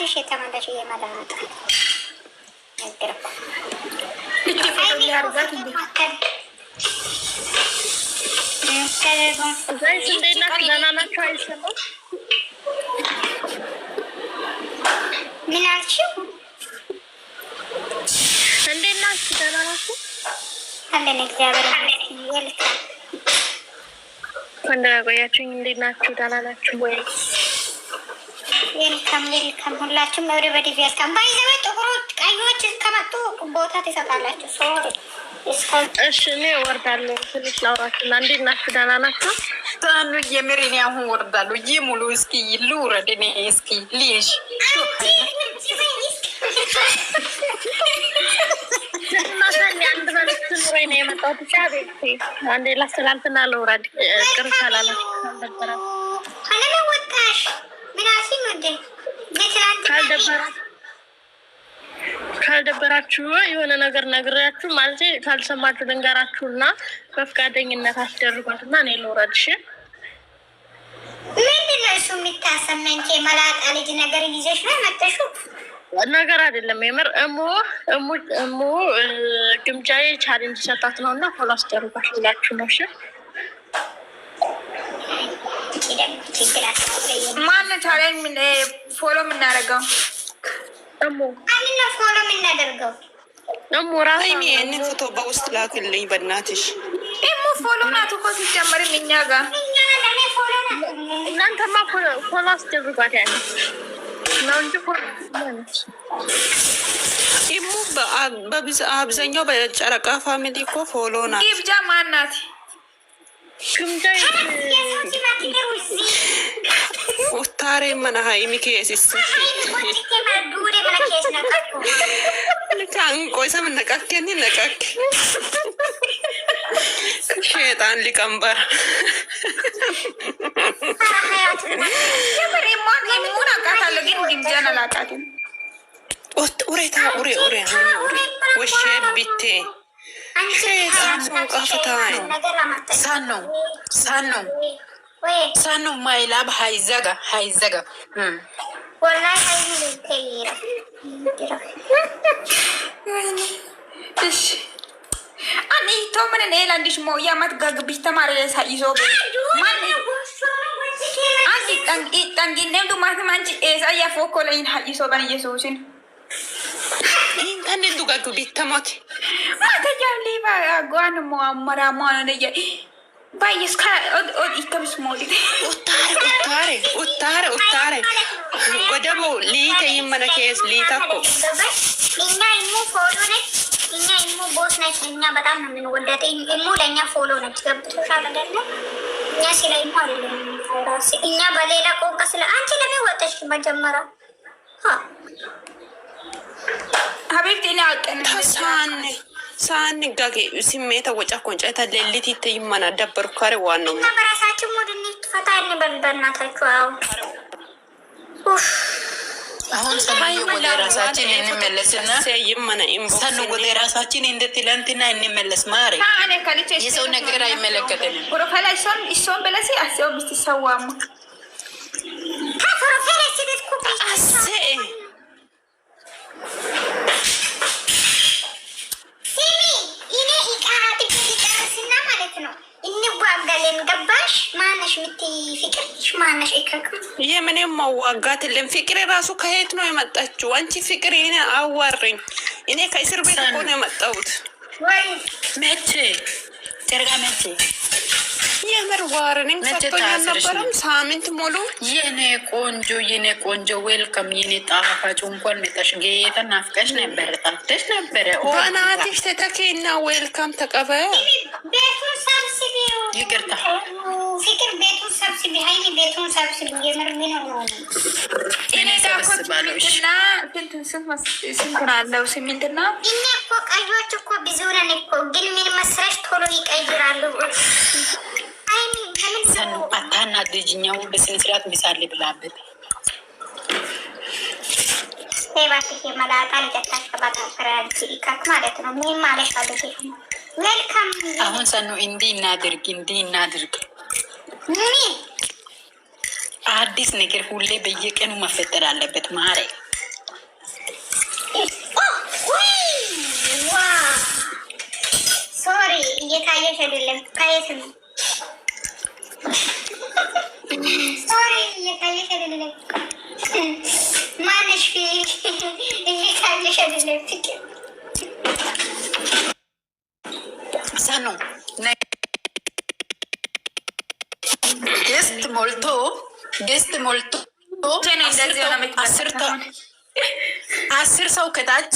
ራስሽ የተመለሽ የመላጣ ነገርኩ። ምን አልሽው? እንዴት ናችሁ? ደህና ናችሁ? አለን እግዚአብሔር ይመስገን። እንደና ቆያችሁኝ። እንዴት ናችሁ? ደህና ናችሁ ወይ? ዌልካም ሁላችሁም ኤቭሪባዲ ዌልካም። ባይዘው ጥቁሮች ቀዮች ከመጡ ቦታ ትሰጣላችሁ። እሺ እኔ ወርዳለሁ ትንሽ ላውራችሁና እንዴት ናችሁ? ደህና ናችሁ? ታኑ የምር እኔ አሁን ወርዳለሁ። ሙሉ እስኪ ልውረድ እኔ እስኪ ልይሽ አንድ መልዕክት ኑሮኝ ነው የመጣሁት። ብቻ ቤት አንዴ ላስተላልፍና ልውረድ። ቅርታ ላላነበረ ወጣሽ ምናምን ወደ ካልደበራችሁ የሆነ ነገር ነግሬያችሁ ማለት ካልሰማችሁ ልንገራችሁና በፍቃደኝነት አስደርጓትና እኔ ልውረድ። እሺ ምንድን ነው እሱ የሚታሰመኝ? መላጣ ልጅ ነገር ይዘሽ ነው መጥተሽው? ነገር አይደለም የምር እሙ ግምጃዬ ቻሌንጅ ሰጣት ነው እና ፎሎ አስደርጓት ልላችሁ ነው። እሺ ማነው ቻሌንጅ ፎሎ የምናደርገው? አንና ፎሎ የምናደርገው ራሱ ይህንን ፎቶ በውስጥ ላክልኝ በእናትሽ። ፎሎ ናት እኮ ሲጀመርም እኛ ጋር እናንተማ ፎሎ አስደርጓት ያለ ነው እንጂ ኢሙ አብዛኛው በጨረቃ ፋሚሊ እኮ ፎሎ ናት። ግብጃ ማናት? ግምጃ ኡታሬ መናሀ ሚኬሲስ አንቆይሰ ምነቃኬኒ ነቃኬ ሼጣን ሊቀንበር ሙን አቃታለሁ ግን ግብጃን አላቃትም። ኡሬታ ኡሬ ወሼ ቢቴ ሳኖ ማይላብ ሀይዘጋ ቶምን ኔላንዲሽ ሞያማት ጋግቢሽ ተማሪ ሳይዞ ጠንጊኔምዱ ማትማንጭ ኤሳያ ፎኮለይን ሀይሶ በን ኢየሱስን ከንዱ ጋግቢት ተሞት ማተጃሌ ጓን ሞአመራማነየ ባየስካ ኢከብስ ሞዲ ኡታሬ ወደቦ ሊተ ይመነ ኬስ ሊታኮ እኛ ኢሙ ፎሎ ነች። እኛ ኢሙ ቦስ ነች። እኛ በጣም ነው የምንወዳት። ኢሙ ለእኛ ፎሎ ነች። ገብቶሻል አይደለ? እኛ ስለ ኢሙ አይደለም ራሴ እኛ በሌላ ቋንቋ ስለ አንቺ ለምን ወጣሽ መጀመሪያ? ሀቢብቲ ኔ አውቀን ሳን ጋጌ ስሜተ ወጫ ኮንጫታ ሌሊት ይተይመና ደበር ካሬ ዋናው እና በራሳችን ሙድኒ ፈታ እንበል በእናታችሁ። አሁን ሰማይ ወደ ራሳችን እንመለስና ሰኑ ወደ ራሳችን እንደ ትላንትና እንመለስ። ማሪ የሰው ነገር አይመለከተንም። ፕሮፋይል እሷን በለሲ አስበው ብትሰዋሙ ገባሽ? ማነሽ ፍቅርሽ ማነሽ? የምንም መዋጋት የለም። ፍቅር ራሱ ከየት ነው የመጣችው? አንቺ ፍቅር ይሄን አዋርኝ። እኔ ከእስር ቤት እኮ ነው የመጣሁት። መቼ ጨርጋ መቼ የምር ዋርኒንግ ሰጥቶኝ አልነበረም? ሳምንት ሙሉ የኔ ቆንጆ ዌልካም የኔ ጣፋጭ እንኳን መጣሽ። ጌታ ናፍቀሽ ነበር፣ ታፍተሽ ነበር። በናትሽ ተተኬና ዌልካም ተቀበል። ቤቱን ሰብስቢ፣ ይቅርታ ፍቅር ቤቱን ሰብስቢ፣ ሀይሚ ቤቱን ሰብስቢ። የምር ምን ነው እኔ ሰብስባለሁ። እና ስንት አለው ስሚንትና እኛ እኮ ቀዮች እኮ ብዙ ነን እኮ፣ ግን ምን መስረሽ ቶሎ ይቀይራሉ። ሰኑ አታናድጅኛው በስነ ስርዓት ሚሳሌ ብላበት ባትሽ መላጣ ልጀታቸባት ፍራንሲካት ማለት ነው። ምን ማለት አለሽ? ዌልካም አሁን ሰኑ እንዲህ እናድርግ አዲስ ነገር ሁሌ በየቀኑ መፈጠር አለበት። ማረ እንዴት ነው? ሶሪ እየታየሽ አይደለም። ማነሽ? እየታየሽ አይደለም። ፍቅር ሰኑ ጌስት ሞልቶ 10 ሰው ከታች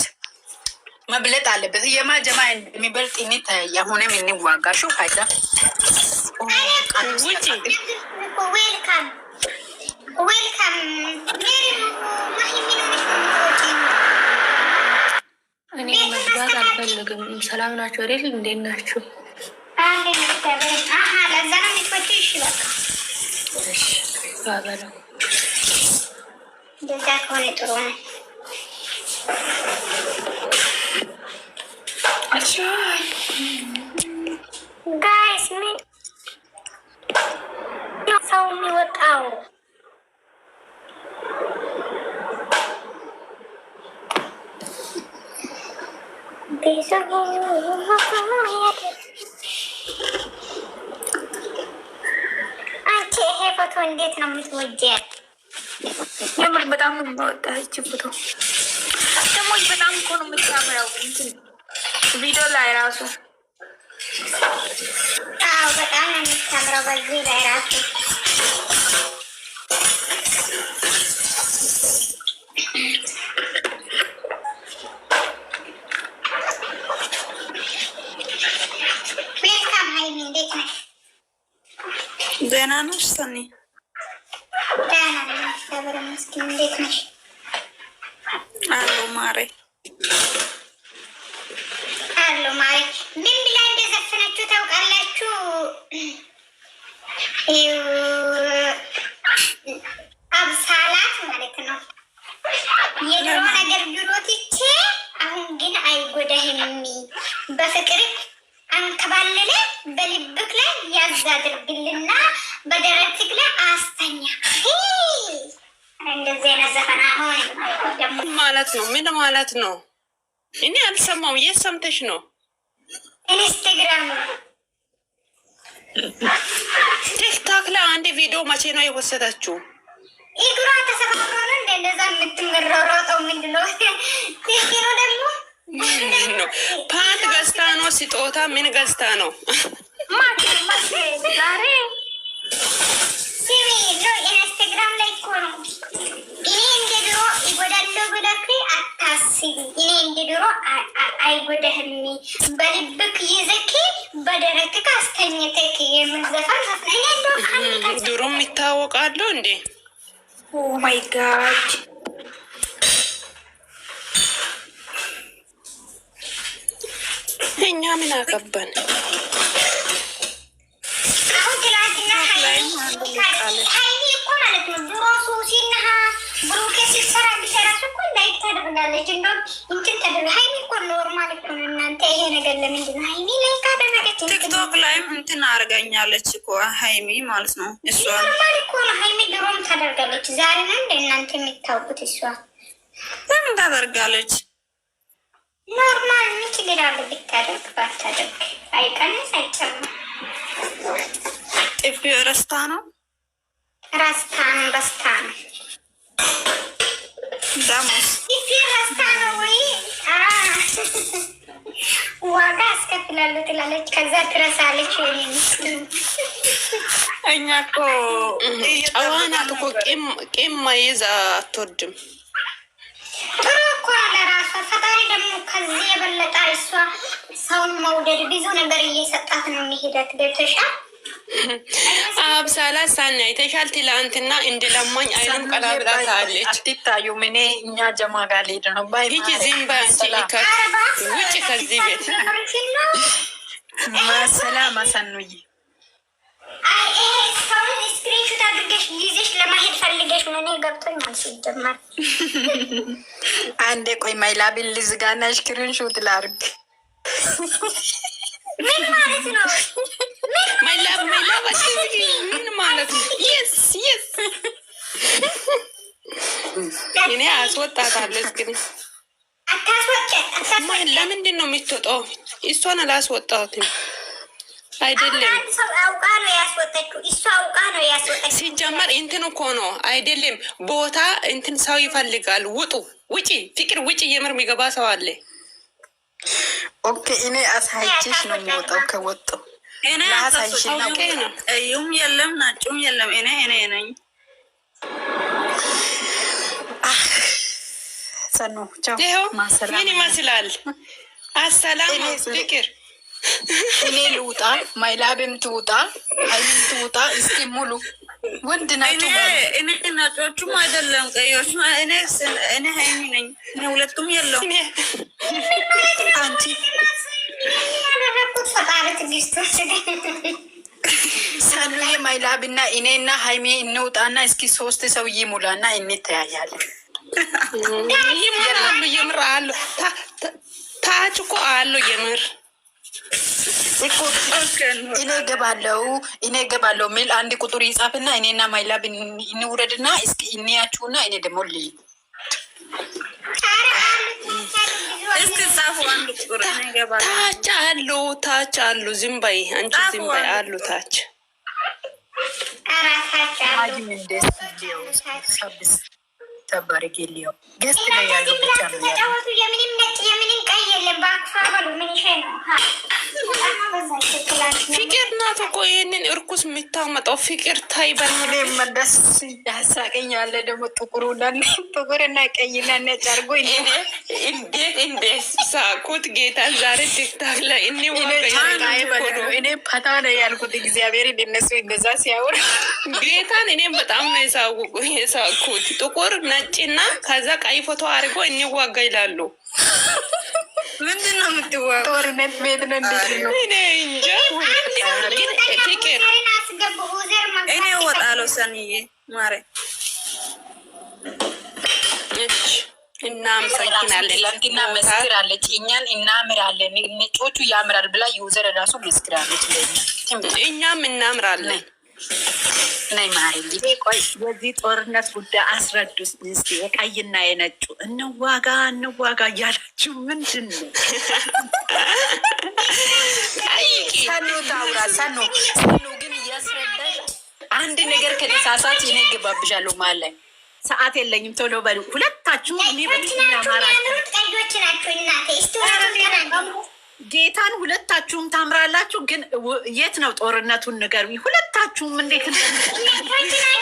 መብለጥ አለበት። የማጀማ የሚበልጥ ይታይ። አሁንም እንዋጋሹ ፋይዳ ዌልካም እኔ መግባት አልፈልግም። ሰላም ናቸው አይደል? እንዴት ናችሁ? ለዛ ነው የሚቆጭ። ይሽላል ባበለው እንደዛ ከሆነ ጥሩ ነው። ጋይስ ምን ሰው የሚወጣው አንቺ ይሄ ፎቶ እንዴት ነው የምትወጂያት? የምር በጣም ነው የማወጣ። ይቺ ፎቶ ደግሞ በጣም እኮ ነው የምታምረው። ቪዲዮ ላይ ራሱ በጣም ነው የምታምረው። በዚህ ላይ ራሱ ዌልካም። ሀይሚ እንዴት ነሽ? ደህና ነሽ ሰኒ? ደህና ነኝ እግዚአብሔር ይመስገን። እንዴት ነሽ? አሎ ማሬ አሎ ማሬ። ምን ብላ እንደዘፈነችው ታውቃላችሁ? አብሳላት ማለት ነው። የድሮ ነገር ድሮ ትቼ አሁን ግን አይጎዳህም። በፍቅር አንከባለለ በልብክ ላይ ያዝ አድርግልና በደረትክ ላይ አስተኛ። እንደዚህ አይነት ዘፈን አሁን ደግሞ ማለት ነው። ምን ማለት ነው? እኔ አልሰማው። የት ሰምተሽ ነው? ኢንስታግራም ቲክታክ ላይ አንድ ቪዲዮ መቼ ነው የወሰዳችሁ? እግሯ ተሰባብሮ ነው እንደዛ የምትመረረጠው። ምንድነው ነው ደግሞ ነው ፓንት ገዝታ ነው? ስጦታ ምን ገዝታ ነው? ዛሬ ሲሚ ነው ኢንስታግራም ላይ እኮ ነው። እኔ እንደ ድሮ ይጎዳለው ብለክ አታስቢ። እኔ እንደ ድሮ አይጎዳህም። በልብክ ይዘክ በደረትክ አስተኝተክ የምንዘፋን ዘፍነኛ እንደው ድሮም ይታወቃሉ እንዴ? ኦ ማይ ጋድ እኛ ምን አገባን? አሁን ትላንትና ሀይሚ እኮ ማለት ነው ድሮ ሱሲና ብሩኬ ሲሰራ ቢሰራሱ እኮ ላይክ ታደርጋለች። እንደውም እንትን ታደርግ ሀይሚ እኮ ኖርማል እኮ ነው። እናንተ ይሄ ነገር ለምንድን ነው ሀይሚ ላይክ አደረገች? ቲክቶክ ላይም እንትን አድርገኛለች እኮ ሀይሚ ማለት ነው። እሷ ኖርማል እኮ ነው። ሀይሚ ድሮም ታደርጋለች። ዛሬ ነው እንደ እናንተ የሚታወቁት። እሷ ለምን ታደርጋለች? ኖርማል ምን ችግር አለ ብታደርግ ባታደርግ? አይቀንስ አይጨምር። ጥፊ ረስታ ነው ራስታ ነው በስታ ነው ዳሞስ ጥፊ ረስታ ነው ወይ ዋጋ አስከፍላለሁ ትላለች። ከዛ ትረሳለች። እኛ እኮ ጨዋናት እኮ ቂም መይዝ አትወድም። ጥሩ እኮ ለራሷ ፈጣሪ ደግሞ ከዚህ የበለጠ እሷ ሰውን መውደድ ብዙ ነገር እየሰጣት ነው የሚሄዳት። ገብተሻል? አብሳላ ሳና አይተሻል? ትላንትና እንድለማኝ አይኑን ቀላብላ ታለች። አትታዩም። እኔ እኛ ጀማ ጋር ሊሄድ ነው ባይ ሂጂ ዝም በይ አንቺ ሊከት ውጭ ከዚህ ቤት ማሰላም አሰኑይ እስካሁን ስክሪንሹት አድርገሽ ይዘሽ ለማሄድ ፈልገሽ ምን ገብቶኛል። ሲጀመር አንዴ ቆይ ማይላቢል ልዝጋና ስክሪንሹት ላርግ። ምን ማለት ነው? ማይላብ ምን ማለት ነው? የስ የስ እኔ አስወጣታለሁ። እስክሪን አታስወጪ። ለምንድን ነው የምትወጣው? እሷን አላስወጣሁትም። አይደለም አውቃ ነው ያስወጣችው። እሷ አውቃ ነው ያስወጣችው። ሲጀመር እንትን እኮ ነው አይደለም። ቦታ እንትን ሰው ይፈልጋል። ውጪ ፍቅር ውጪ። የምር የሚገባ ሰው አለ። ኦኬ እኔ አሳይቼሽ ነው የምወጣው። ከወጣሁ እኔ አሳይሽና ነው እዩም የለም ናጩም የለም። እኔ ነኝ ሰኑ ቻው። ምን ይመስላል? አሰላም ፍቅር እኔ ልውጣ፣ ማይላብም ትውጣ፣ ሀይልም ትውጣ። እስኪ ሙሉ ወንድ ናቸው። እኔ ናጮቹም አይደለም ቀዮች። እኔ ሀይሚ ነኝ። እኔ ሁለቱም የለው። አንቺ ሰኑዬ ማይላብና እኔና ሀይሜ እንውጣና እስኪ 3 ሰው ይሙላና እንተያያለን። ይሙላሉ። የምር አሉ። ታች እኮ አሉ የምር እኔ ገባለው ሚል አንድ ቁጥር ይጻፍና እኔና ማይላብ እንውረድና እስኪ እንያችሁና እኔ ደግሞ ልይ ታች አሉ። ዝም በይ አንቺ ዝም በይ አሉ ታች ተባረጌልዮ ገስት ላይ ያለው ብቻ ነው ያለው። የምንም ነጭ የምንም ቀይ የለም። በአክፋሉ ምን ይሄ ነው? ፍቅር ናት እኮ ይህንን እርኩስ የምታመጣው ፍቅር። ታይ በኔ መደስ ያሳቀኛለ ደግሞ ጥቁርና ቀይና ነጭ አርጎ እንዴት ሳቁት ጌታ ዛሬ ቲክታክ ላይ እኔ ፓታ ነው ያልኩት። እግዚአብሔር እነሱ እንደዛ ሲያወር ጌታን እኔም በጣም ነው የሳቁት። ጥቁር ነጭና ከዛ ቀይ ፎቶ አድርጎ እንዋጋ ይላሉ። ምንድን ነው የምትዋጋው? ጦርነት ቤት ነው እንዴት ነው? እኔ እንጃ። ፍቅር እኔ እወጣለሁ። ሰንዬ ማረ እናመሰግናለን። ትላንትና መስክራለች። እኛን እናምራለን፣ ነጮቹ ያምራል ብላ ዩዘር ራሱ መስክራለች። እኛም እናምራለን። ናይ ማሪ ጊዜ ቆይ የዚህ ጦርነት ጉዳይ አስረዱ እስኪ። የቀይና የነጩ እንዋጋ እያላችሁ ምንድን ነው? ሰኑ ታውራ ሰኑ ግን እያስረዳሽ አንድ ነገር ከተሳሳት እኔ እገባብሻለሁ ማለት ላይ ሰዓት የለኝም። ቶሎ በሉ ሁለታችሁ። እኔ በጣም ያማራችሁ ቀዮች ናቸው እናቴ። ጌታን ሁለታችሁም ታምራላችሁ። ግን የት ነው ጦርነቱን ንገሩኝ። ሁለታችሁም እንዴት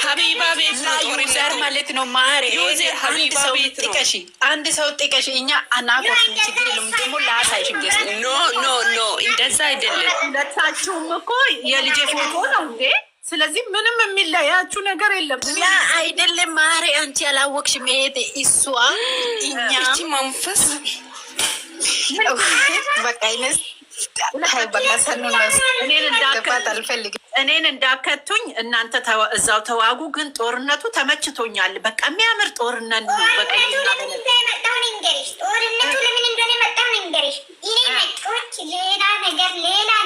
ሀቢባ ቤት ዩዘር ማለት ነው ማሪ። አንድ ሰው ጥቀሽ። እኛ አናቆርም ችግር የለም። ደግሞ ለአሳይሽ ኖ እንደዛ አይደለም። ሁለታችሁም እኮ የልጄ ፎቶ ነው እንዴ። ስለዚህ ምንም የሚለያችሁ ነገር የለም። ያ አይደለም ማሪ። አንቺ ያላወቅሽም መሄድ እሷ እኛ መንፈስ እኔን እንዳከቱኝ እናንተ እዛው ተዋጉ። ግን ጦርነቱ ተመችቶኛል። በቃ የሚያምር ጦርነት ነው። ጦርነቱ ለምን እንደሆነ መጣሁ ንገሪሽ። እኔ ነጮች ሌላ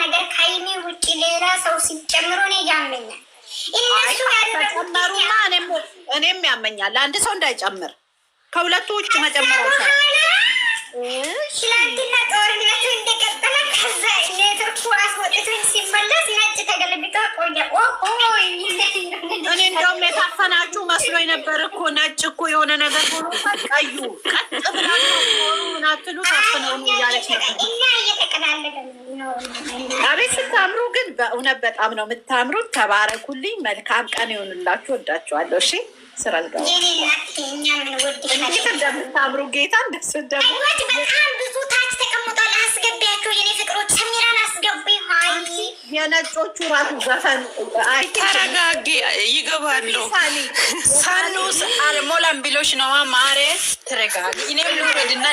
ነገር ከይሜ ውጭ ሌላ ሰው ሲጨምሩ እኔ ያመኛል። ተጨመሩና እኔም ያመኛል። አንድ ሰው እንዳይጨምር ከሁለቱ ውጭ መጨመር ትላንትና ጦርነቱ እንደቀጠለ ከዛ ኔትወርኩ አስወጥቶኝ ሲመለስ ነጭ ተገልብጦ ቆየ። እኔ እንደውም የታፈናችሁ መስሎኝ ነበር እኮ። ነጭ እኮ የሆነ ነገር ሆኖ ቀዩ ቀጥ ብላናትሉ ታፍነው እያለች ነበር። እና እየተቀላለለ ነው። አቤት ስታምሩ! ግን በእውነት በጣም ነው የምታምሩት። ተባረኩልኝ። መልካም ቀን ይሆንላችሁ። ወዳችኋለሁ። እሺ ስራ ልገባ እንዴት እንደምታምሩ ጌታ እንደስ ደግሞ በጣም ብዙ ታች ተቀምጧል። አስገቢያቸው የኔ ፍቅሮች። ሰሚራን አስገቢ። የነጮቹ ራሱ ዘፈን ተረጋጊ፣ ይገባሉ። ሳኑስ አልሞላም ብሎሽ ነዋ ማሬ። ተረጋጊ። እኔም ልውረድና